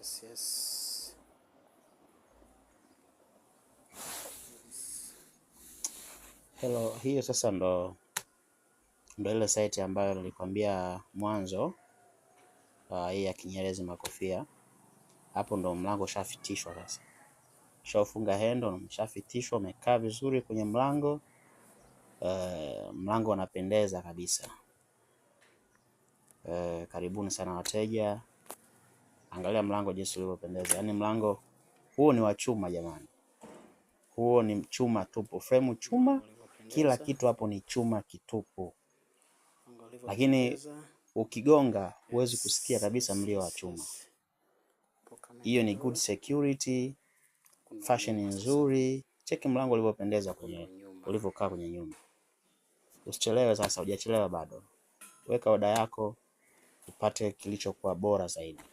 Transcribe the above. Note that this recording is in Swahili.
Yes. Hello, hiyo sasa ndo ile site ambayo nilikwambia mwanzo, hii ya Kinyerezi Makofia. Hapo ndo mlango ushafitishwa sasa. Ushafunga hendo na umeshafitishwa, umekaa vizuri kwenye mlango. Mlango unapendeza kabisa. Karibuni sana wateja. Angalia mlango jinsi ulivyopendeza. Yaani mlango huo ni wa chuma jamani. Huo ni chuma tupu, frame chuma, kila kitu hapo ni chuma kitupu. Lakini ukigonga huwezi kusikia kabisa mlio wa chuma. Hiyo ni good security, fashion nzuri. Cheki mlango ulivyopendeza kwenye ulivyokaa kwenye nyumba. Usichelewe sasa, hujachelewa bado. Weka oda yako upate kilichokuwa bora zaidi.